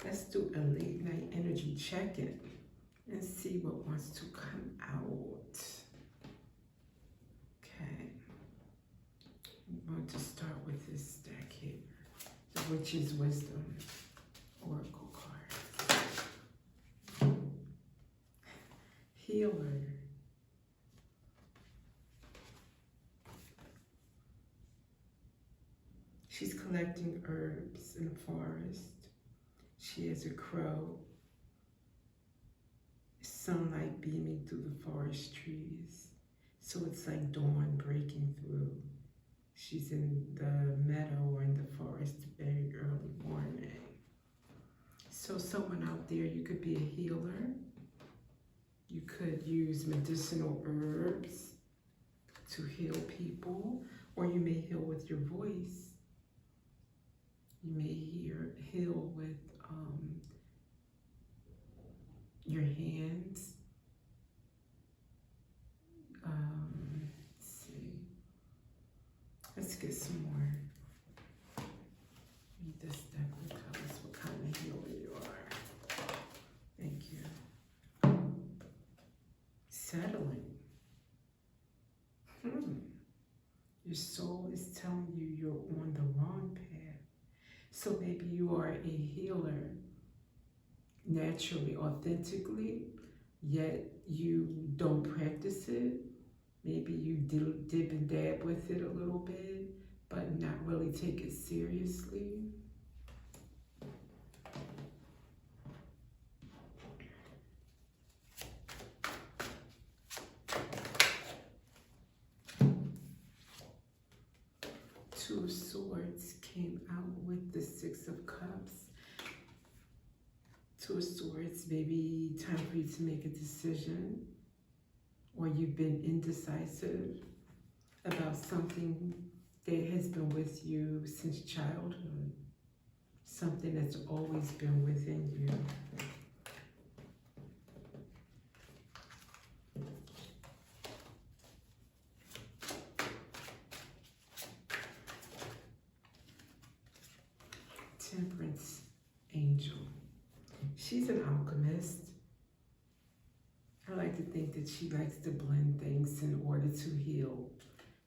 Let's do a late night energy check-in and see what wants to come out. Okay. I'm going to start with this deck here, the Witch's Wisdom Oracle card. Healer. She's collecting herbs in the forest. She has a crow. Sunlight beaming through the forest trees. So it's like dawn breaking through. She's in the meadow or in the forest very early morning. So someone out there, you could be a healer. You could use medicinal herbs to heal people, or you may heal with your voice. You may heal with your hands. Let's see. Let's get some more. Read this deck and tell us what kind of healer you are. Thank you. Settling. Your soul is telling you you're on the wrong path. So maybe you are a healer naturally, authentically, yet you don't practice it. Maybe you dip and dab with it a little bit, but not really take it seriously. Two of Swords came out with the Six of Cups. Two of Swords, maybe time for you to make a decision, or you've been indecisive about something that has been with you since childhood, something that's always been within you. Temperance angel. She's an alchemist. I like to think that she likes to blend things in order to heal.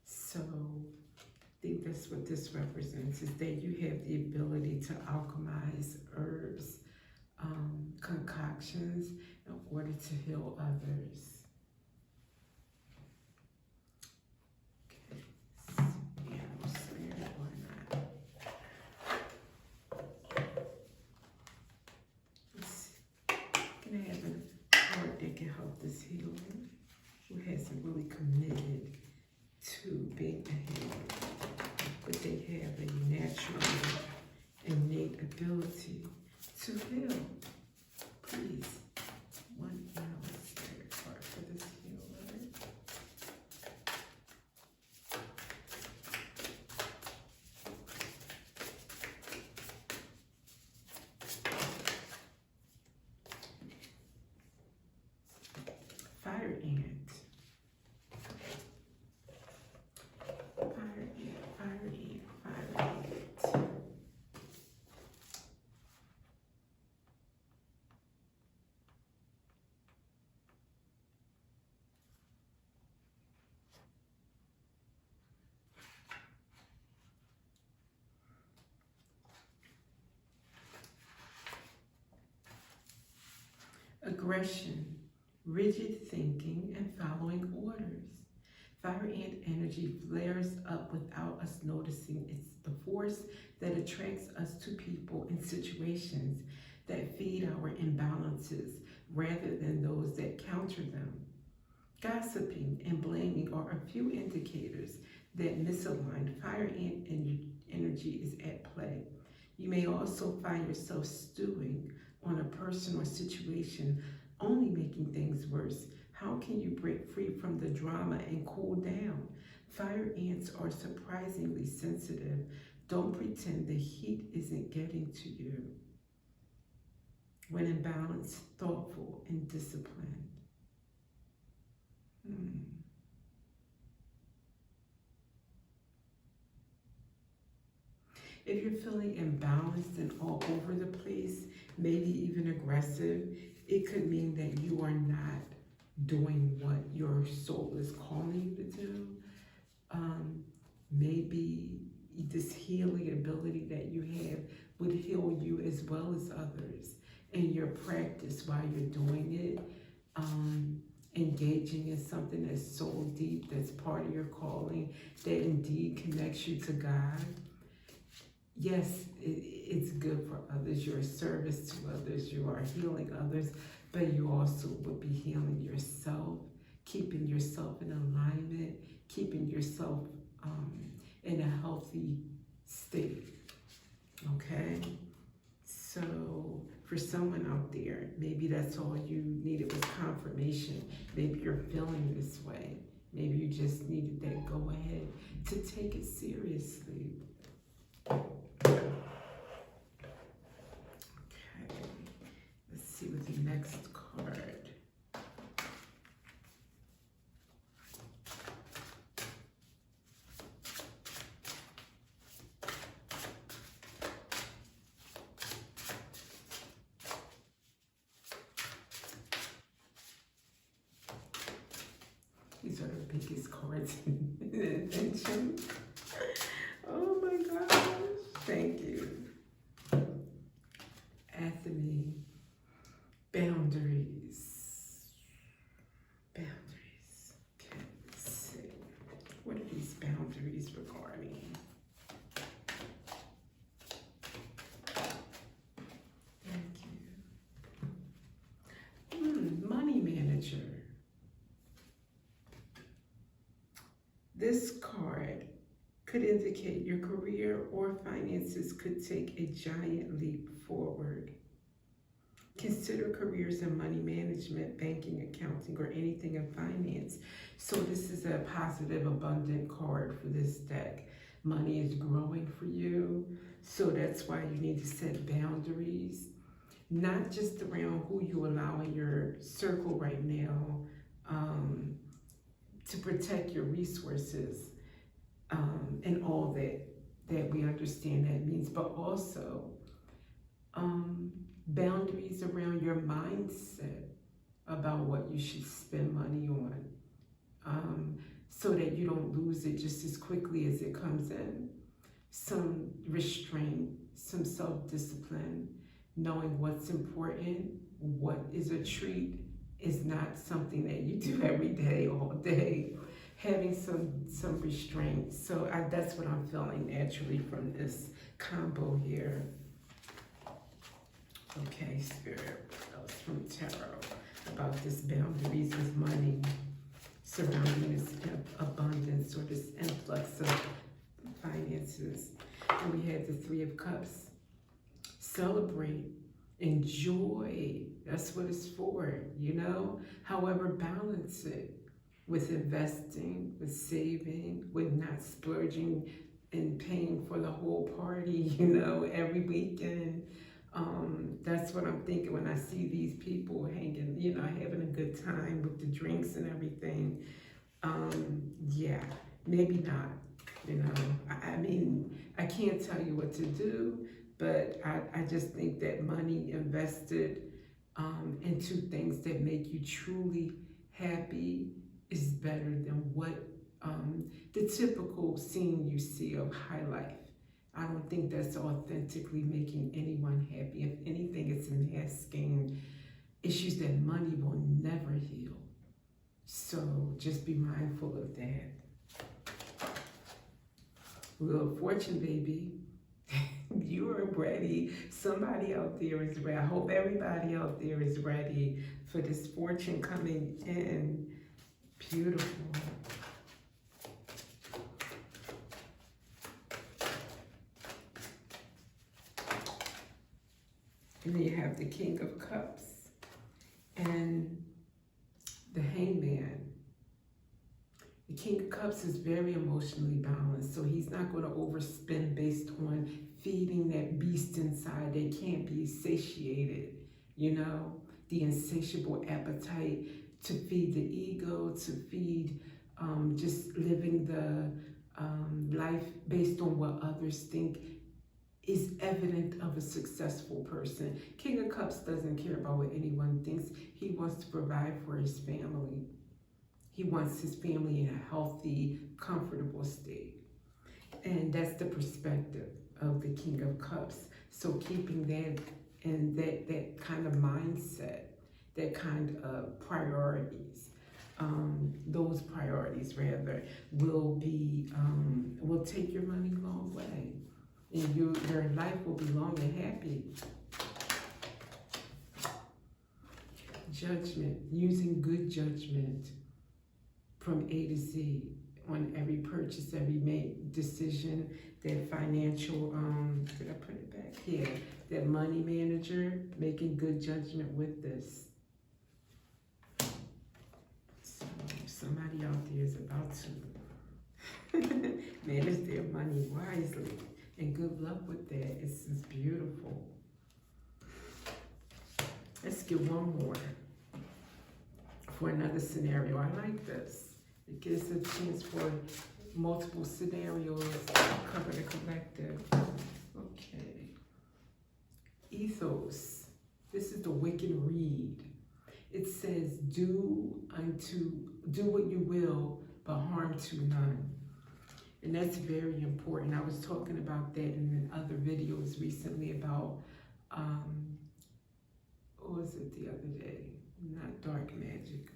So I think that's what this represents, is that you have the ability to alchemize herbs, concoctions in order to heal others. This healer who hasn't really committed to being a healer, but they have a natural, innate ability to heal. Please, one spirit card for this healer. Fire ant. Fire ant, fire ant, fire ant. Aggression. Rigid thinking and following orders. Fire ant energy flares up without us noticing. It's the force that attracts us to people and situations that feed our imbalances rather than those that counter them. Gossiping and blaming are a few indicators that misaligned fire ant energy is at play. You may also find yourself stewing on a person or situation, only making things worse. How can you break free from the drama and cool down? Fire ants are surprisingly sensitive. Don't pretend the heat isn't getting to you. When in balance, thoughtful and disciplined. If you're feeling imbalanced and all over the place, maybe aggressive. It could mean that you are not doing what your soul is calling you to do. Maybe this healing ability that you have would heal you as well as others. And your practice while you're doing it, engaging in something that's so deep, that's part of your calling, that indeed connects you to God. Yes, it's good for others. You're a service to others. You are healing others, but you also would be healing yourself, keeping yourself in alignment, keeping yourself in a healthy state. Okay? So for someone out there, maybe that's all you needed was confirmation. Maybe you're feeling this way. Maybe you just needed that go ahead to take it seriously. Okay, let's see what the next card. These are the biggest cards in attention. Oh my gosh, thank you. Anthony, boundaries. Boundaries. Okay, let's see. What are these boundaries regarding? Thank you. Money manager. This card could indicate your career or finances could take a giant leap forward. Consider careers in money management, banking, accounting, or anything in finance. So this is a positive, abundant card for this deck. Money is growing for you, so that's why you need to set boundaries, not just around who you allow in your circle right now, to protect your resources, and all that we understand that means, but also boundaries around your mindset about what you should spend money on, so that you don't lose it just as quickly as it comes in. Some restraint, some self-discipline, knowing what's important, what is a treat is not something that you do every day, all day. Having some restraint. So that's what I'm feeling naturally from this combo here. Okay, Spirit, what else from Tarot about this boundaries with money surrounding this abundance or this influx of finances. And we have the Three of Cups. Celebrate, enjoy, that's what it's for, you know? However, balance it with investing, with saving, with not splurging and paying for the whole party, you know, every weekend. That's what I'm thinking when I see these people hanging, you know, having a good time with the drinks and everything. Yeah, maybe not, you know. I mean, I can't tell you what to do, but I just think that money invested into things that make you truly happy is better than what the typical scene you see of high life. I don't think that's authentically making anyone happy. If anything, it's masking issues that money will never heal. So just be mindful of that. Wheel of Fortune, baby. You are ready. Somebody out there is ready. I hope everybody out there is ready for this fortune coming in. Beautiful. And then you have the King of Cups and the Hangman. The King of Cups is very emotionally balanced, so he's not going to overspend based on feeding that beast inside that can't be satiated, you know, the insatiable appetite to feed the ego, to feed just living the life based on what others think is evident of a successful person. King of Cups doesn't care about what anyone thinks. He wants to provide for his family. He wants his family in a healthy, comfortable state. And that's the perspective of the King of Cups. So keeping that and that kind of mindset, that kind of priorities, those priorities rather, will take your money a long way. And your life will be long and happy. Judgment, using good judgment from A to Z on every purchase, every decision, that financial, did I put it back? Yeah, that money manager, making good judgment with this. So somebody out there is about to manage their money wisely. And good luck with that. It's beautiful. Let's get one more for another scenario. I like this. It gives a chance for multiple scenarios to cover the collective. Okay. Ethos. This is the Wiccan Reed. It says, do what you will, but harm to none. And that's very important. I was talking about that in other videos recently about, what was it the other day? Not dark magic.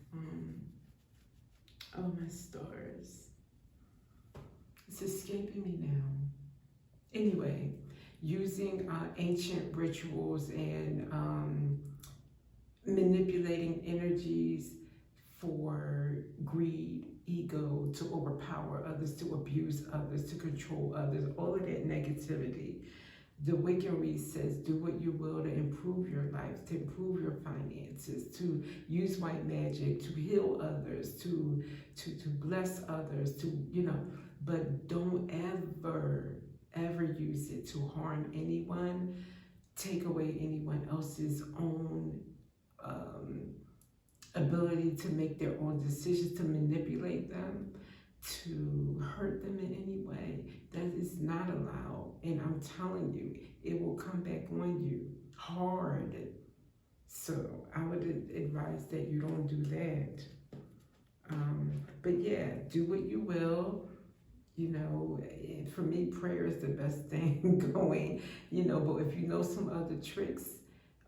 Oh, my stars. It's escaping me now. Anyway, using ancient rituals and manipulating energies for greed, ego, to overpower others, to abuse others, to control others, all of that negativity. The Wiccan Reed says, do what you will to improve your life, to improve your finances, to use white magic, to heal others, to bless others, but don't ever use it to harm anyone, take away anyone else's own ability to make their own decisions, to manipulate them, to hurt them in any way. That is not allowed. And I'm telling you, it will come back on you hard. So I would advise that you don't do that. But yeah, do what you will. For me, prayer is the best thing going, but if you know some other tricks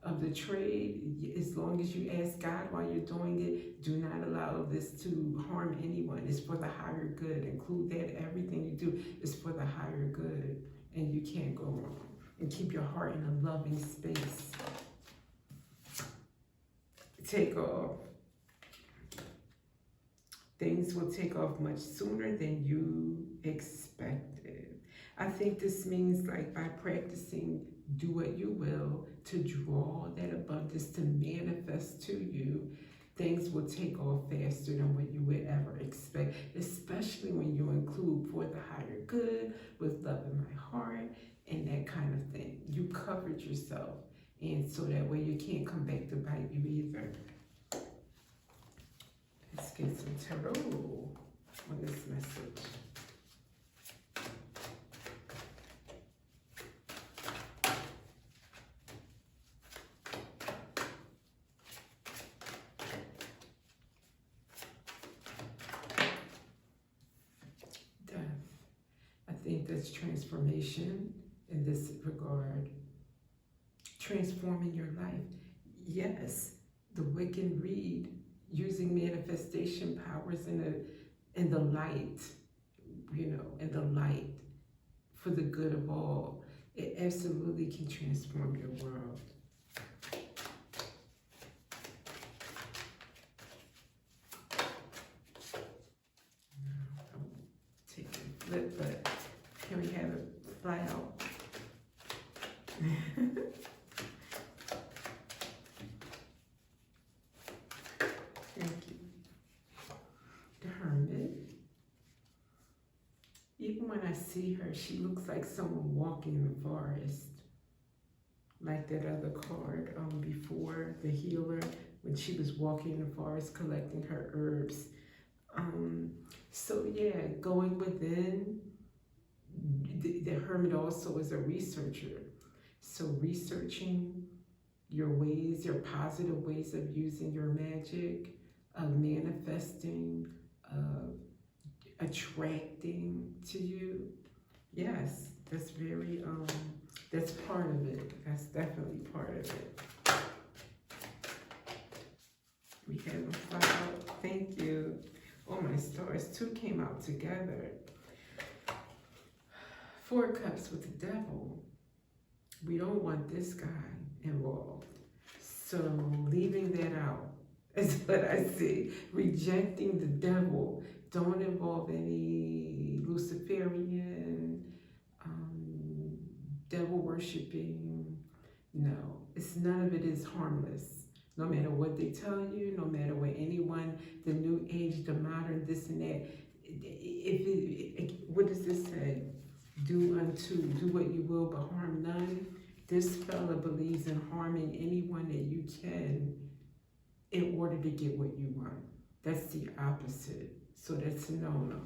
of the trade, as long as you ask God while you're doing it, do not allow this to harm anyone. It's for the higher good. Include that everything you do is for the higher good, and you can't go wrong. And keep your heart in a loving space. Take off. Things will take off much sooner than you expected. I think this means, like, by practicing do what you will to draw that abundance to manifest to you, things will take off faster than what you would ever expect, especially when you include for the higher good, with love in my heart, and that kind of thing. You covered yourself, and so that way you can't come back to bite you either. Let's get some tarot on this message. Death. I think that's transformation in this regard. Transforming your life. Yes, the Wiccan Reed, using manifestation powers in the light, in the light for the good of all. It absolutely can transform your world. I'm taking a flip, but can we have it fly out? Even when I see her, she looks like someone walking in the forest. Like that other card before, the healer, when she was walking in the forest collecting her herbs. So yeah, going within, the hermit also is a researcher. So researching your ways, your positive ways of using your magic, of manifesting, of attracting to you. Yes, that's very, that's part of it. That's definitely part of it. We have them fly out. Thank you. Oh, my stars, two came out together. Four of Cups with the Devil. We don't want this guy involved. So leaving that out is what I see. Rejecting the devil. Don't involve any Luciferian, devil worshiping. No, it's none of it is harmless. No matter what they tell you, no matter what anyone, the new age, the modern, this and that. What does this say? Do what you will, but harm none. This fella believes in harming anyone that you can in order to get what you want. That's the opposite. So that's a no-no.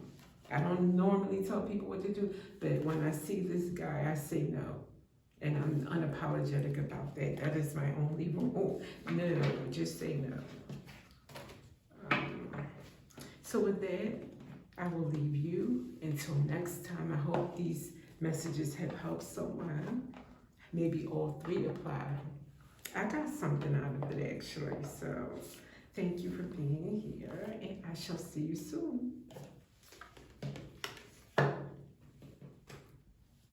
I don't normally tell people what to do, but when I see this guy, I say no. And I'm unapologetic about that. That is my only rule. No, just say no. So with that, I will leave you until next time. I hope these messages have helped someone. Maybe all three apply. I got something out of it actually. So thank you for being here, and I shall see you soon.